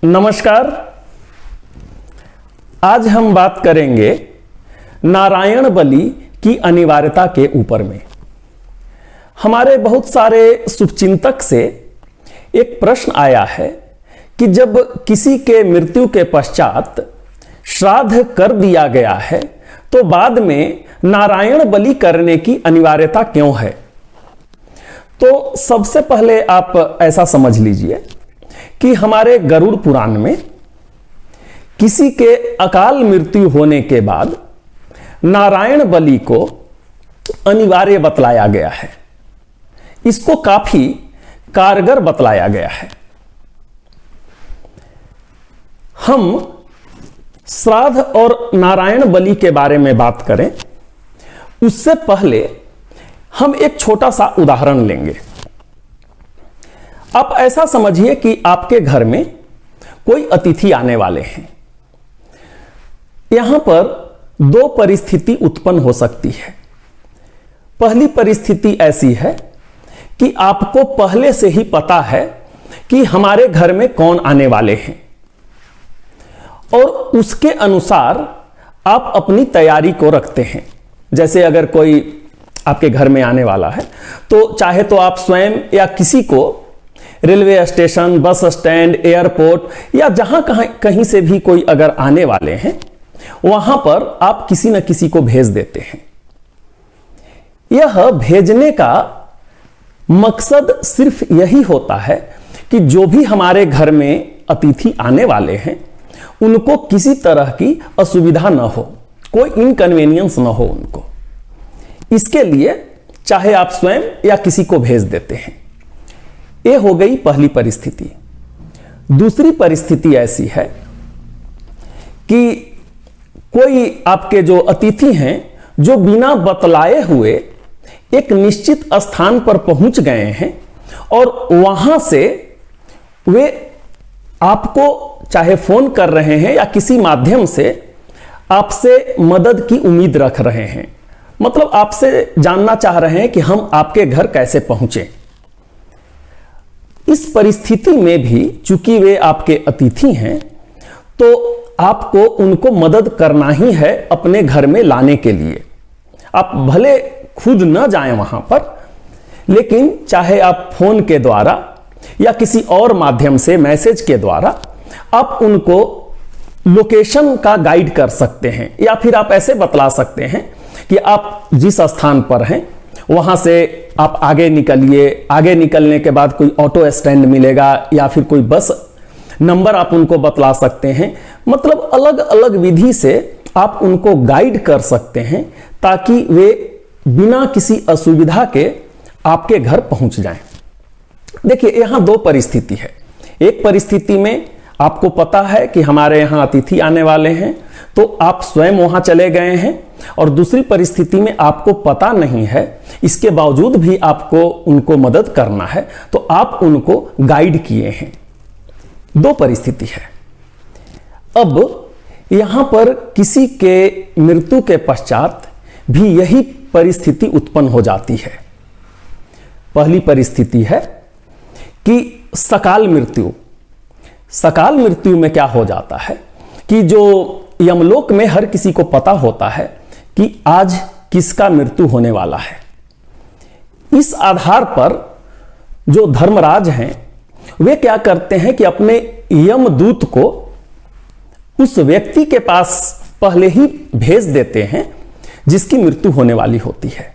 नमस्कार। आज हम बात करेंगे नारायण बलि की अनिवार्यता के ऊपर में। हमारे बहुत सारे शुभचिंतक से एक प्रश्न आया है कि जब किसी के मृत्यु के पश्चात श्राद्ध कर दिया गया है तो बाद में नारायण बलि करने की अनिवार्यता क्यों है। तो सबसे पहले आप ऐसा समझ लीजिए कि हमारे गरुड़ पुराण में किसी के अकाल मृत्यु होने के बाद नारायण बलि को अनिवार्य बतलाया गया है। इसको काफी कारगर बतलाया गया है। हम श्राद्ध और नारायण बलि के बारे में बात करें उससे पहले हम एक छोटा सा उदाहरण लेंगे। आप ऐसा समझिए कि आपके घर में कोई अतिथि आने वाले हैं। यहां पर दो परिस्थिति उत्पन्न हो सकती है। पहली परिस्थिति ऐसी है कि आपको पहले से ही पता है कि हमारे घर में कौन आने वाले हैं और उसके अनुसार आप अपनी तैयारी को रखते हैं। जैसे अगर कोई आपके घर में आने वाला है तो चाहे तो आप स्वयं या किसी को railway station, bus stand, airport या जहां कहीं से भी कोई अगर आने वाले हैं वहां पर आप किसी न किसी को भेज देते हैं। यह भेजने का मकसद सिर्फ यही होता है कि जो भी हमारे घर में अतिथि आने वाले हैं उनको किसी तरह की असुविधा न हो, कोई इनकन्वीनियंस न हो उनको। इसके लिए चाहे आप स्वयं या किसी को भेज देते हैं। यह हो गई पहली परिस्थिति। दूसरी परिस्थिति ऐसी है कि कोई आपके जो अतिथि हैं जो बिना बतलाए हुए एक निश्चित स्थान पर पहुंच गए हैं और वहां से वे आपको चाहे फोन कर रहे हैं या किसी माध्यम से आपसे मदद की उम्मीद रख रहे हैं। मतलब आपसे जानना चाह रहे हैं कि हम आपके घर कैसे पहुंचे। इस परिस्थिति में भी चूंकि वे आपके अतिथि हैं तो आपको उनको मदद करना ही है अपने घर में लाने के लिए। आप भले खुद न जाएं वहां पर, लेकिन चाहे आप फोन के द्वारा या किसी और माध्यम से मैसेज के द्वारा आप उनको लोकेशन का गाइड कर सकते हैं या फिर आप ऐसे बतला सकते हैं कि आप जिस स्थान पर हैं वहां से आप आगे निकलिए। आगे निकलने के बाद कोई ऑटो स्टैंड मिलेगा या फिर कोई बस नंबर आप उनको बतला सकते हैं। मतलब अलग अलग विधि से आप उनको गाइड कर सकते हैं ताकि वे बिना किसी असुविधा के आपके घर पहुंच जाएं। देखिए यहां दो परिस्थिति है। एक परिस्थिति में आपको पता है कि हमारे यहां अतिथि आने वाले हैं तो आप स्वयं वहां चले गए हैं, और दूसरी परिस्थिति में आपको पता नहीं है, इसके बावजूद भी आपको उनको मदद करना है तो आप उनको गाइड किए हैं। दो परिस्थिति है। अब यहां पर किसी के मृत्यु के पश्चात भी यही परिस्थिति उत्पन्न हो जाती है। पहली परिस्थिति है कि सकाल मृत्यु। सकाल मृत्यु में क्या हो जाता है कि जो यमलोक में हर किसी को पता होता है कि आज किसका मृत्यु होने वाला है। इस आधार पर जो धर्मराज हैं वे क्या करते हैं कि अपने यमदूत को उस व्यक्ति के पास पहले ही भेज देते हैं जिसकी मृत्यु होने वाली होती है।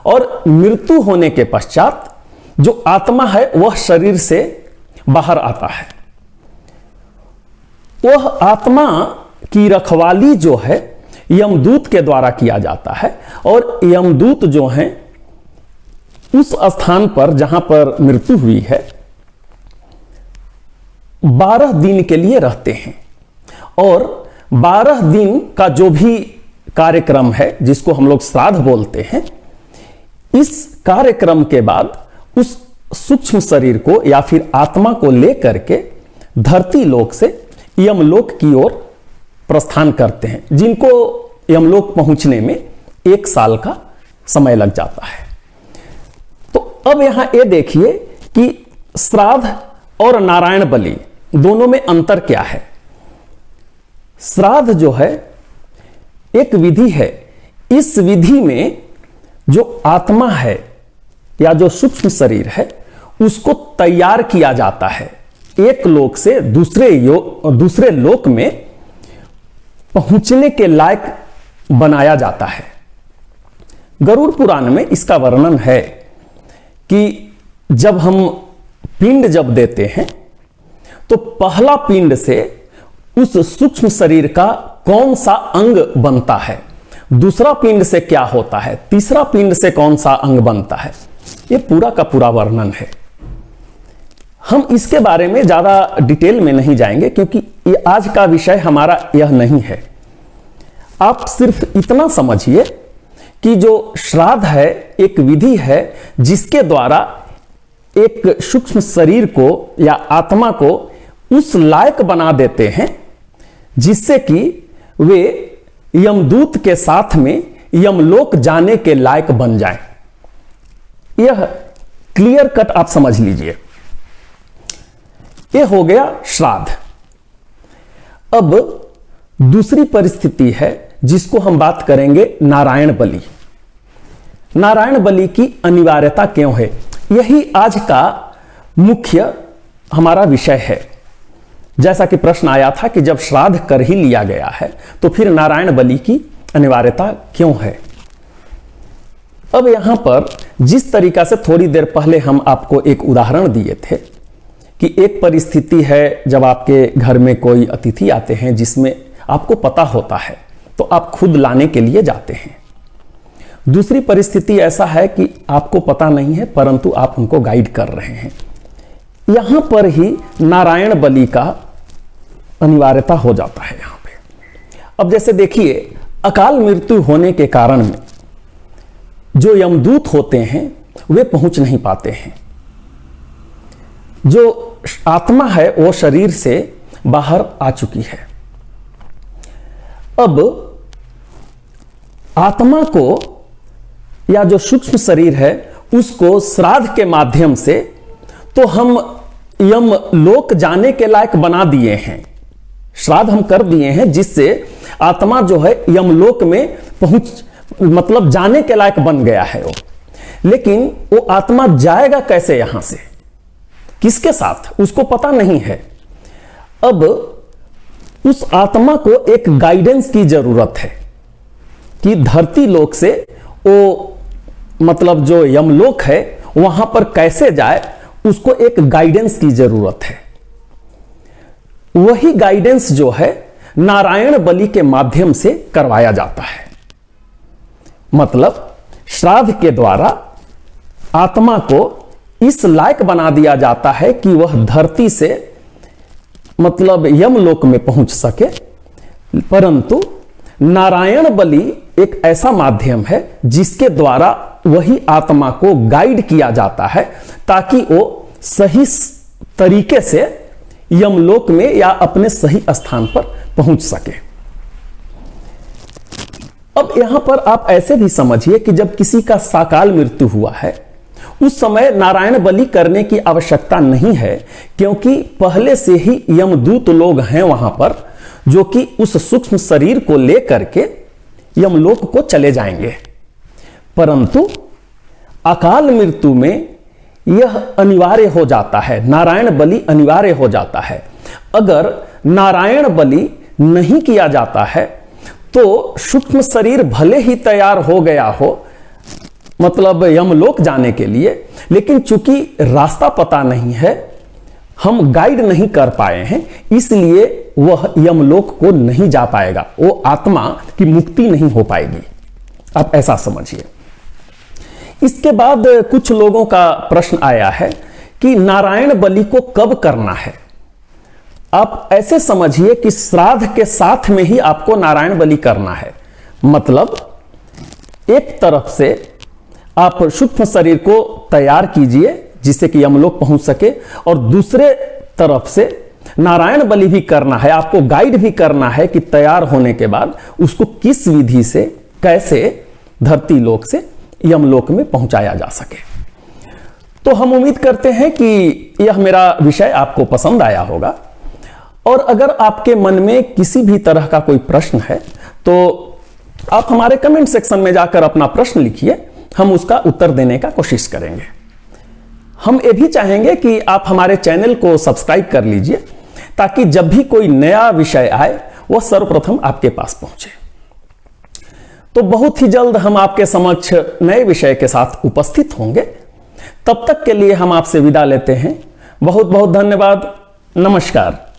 और मृत्यु होने के पश्चात जो आत्मा है वह शरीर से बाहर आता है। वह आत्मा की रखवाली जो है यमदूत के द्वारा किया जाता है, और यमदूत जो हैं उस स्थान पर जहां पर मृत्यु हुई है 12 दिन के लिए रहते हैं। और 12 दिन का जो भी कार्यक्रम है जिसको हम लोग श्राद्ध बोलते हैं, इस कार्यक्रम के बाद उस सूक्ष्म शरीर को या फिर आत्मा को लेकर के धरती लोक से यमलोक की ओर प्रस्थान करते हैं, जिनको यमलोक पहुंचने में 1 साल का समय लग जाता है। तो अब यहां ये देखिए कि श्राद्ध और नारायण बलि दोनों में अंतर क्या है? श्राद्ध जो है एक विधि है, इस विधि में जो आत्मा है या जो सूक्ष्म शरीर है उसको तैयार किया जाता है, एक लोक से दूसरे लोक में पहुंचने के लायक बनाया जाता है। गरुड़ पुराण में इसका वर्णन है कि जब हम पिंड जब देते हैं तो पहला पिंड से उस सूक्ष्म शरीर का कौन सा अंग बनता है, दूसरा पिंड से क्या होता है, तीसरा पिंड से कौन सा अंग बनता है, यह पूरा का पूरा वर्णन है। हम इसके बारे में ज्यादा डिटेल में नहीं जाएंगे क्योंकि ये आज का विषय हमारा यह नहीं है। आप सिर्फ इतना समझिए कि जो श्राद्ध है एक विधि है जिसके द्वारा एक सूक्ष्म शरीर को या आत्मा को उस लायक बना देते हैं जिससे कि वे यमदूत के साथ में यमलोक जाने के लायक बन जाएं। यह क्लियर कट आप समझ लीजिए। यह हो गया श्राद्ध। अब दूसरी परिस्थिति है जिसको हम बात करेंगे नारायण बलि। नारायण बलि की अनिवार्यता क्यों है, यही आज का मुख्य हमारा विषय है। जैसा कि प्रश्न आया था कि जब श्राद्ध कर ही लिया गया है तो फिर नारायण बलि की अनिवार्यता क्यों है। अब यहां पर जिस तरीका से थोड़ी देर पहले हम आपको एक उदाहरण दिए थे कि एक परिस्थिति है जब आपके घर में कोई अतिथि आते हैं जिसमें आपको पता होता है तो आप खुद लाने के लिए जाते हैं। दूसरी परिस्थिति ऐसा है कि आपको पता नहीं है परंतु आप उनको गाइड कर रहे हैं। यहां पर ही नारायण बलि का अनिवार्यता हो जाता है। यहां पे अब जैसे देखिए, अकाल मृत्यु होने के कारण में जो यमदूत होते हैं वे पहुंच नहीं पाते हैं। जो आत्मा है वो शरीर से बाहर आ चुकी है। अब आत्मा को या जो सूक्ष्म शरीर है उसको श्राद्ध के माध्यम से तो हम यम लोक जाने के लायक बना दिए हैं। श्राद्ध हम कर दिए हैं जिससे आत्मा जो है यमलोक में मतलब जाने के लायक बन गया है वो। लेकिन वो आत्मा जाएगा कैसे यहां से, किसके साथ, उसको पता नहीं है। अब उस आत्मा को एक गाइडेंस की जरूरत है कि धरती लोक से वो मतलब जो यमलोक है वहां पर कैसे जाए, उसको एक गाइडेंस की जरूरत है। वही गाइडेंस जो है नारायण बलि के माध्यम से करवाया जाता है। मतलब श्राद्ध के द्वारा आत्मा को इस लायक बना दिया जाता है कि वह धरती से मतलब यमलोक में पहुंच सके। परंतु नारायण बलि एक ऐसा माध्यम है जिसके द्वारा वही आत्मा को गाइड किया जाता है ताकि वो सही तरीके से यमलोक में या अपने सही स्थान पर पहुंच सके। अब यहां पर आप ऐसे भी समझिए कि जब किसी का साकाल मृत्यु हुआ है उस समय नारायण बलि करने की आवश्यकता नहीं है क्योंकि पहले से ही यमदूत लोग हैं वहां पर जो कि उस सूक्ष्म शरीर को लेकर के यमलोक को चले जाएंगे। परंतु अकाल मृत्यु में यह अनिवार्य हो जाता है, नारायण बलि अनिवार्य हो जाता है। अगर नारायण बलि नहीं किया जाता है तो सूक्ष्म शरीर भले ही तैयार हो गया हो मतलब यमलोक जाने के लिए, लेकिन चूंकि रास्ता पता नहीं है, हम गाइड नहीं कर पाए हैं, इसलिए वह यमलोक को नहीं जा पाएगा, वो आत्मा की मुक्ति नहीं हो पाएगी। आप ऐसा समझिए। इसके बाद कुछ लोगों का प्रश्न आया है कि नारायण बलि को कब करना है। आप ऐसे समझिए कि श्राद्ध के साथ में ही आपको नारायण बलि करना है। मतलब एक तरफ से आप सूक्ष्म शरीर को तैयार कीजिए जिससे कि यमलोक पहुंच सके, और दूसरे तरफ से नारायण बलि भी करना है, आपको गाइड भी करना है कि तैयार होने के बाद उसको किस विधि से कैसे धरती लोक से यमलोक में पहुंचाया जा सके। तो हम उम्मीद करते हैं कि यह मेरा विषय आपको पसंद आया होगा। और अगर आपके मन में किसी भी तरह का कोई प्रश्न है तो आप हमारे कमेंट सेक्शन में जाकर अपना प्रश्न लिखिए, हम उसका उत्तर देने का कोशिश करेंगे। हम ये भी चाहेंगे कि आप हमारे चैनल को सब्सक्राइब कर लीजिए ताकि जब भी कोई नया विषय आए वह सर्वप्रथम आपके पास पहुंचे। तो बहुत ही जल्द हम आपके समक्ष नए विषय के साथ उपस्थित होंगे। तब तक के लिए हम आपसे विदा लेते हैं। बहुत बहुत धन्यवाद। नमस्कार।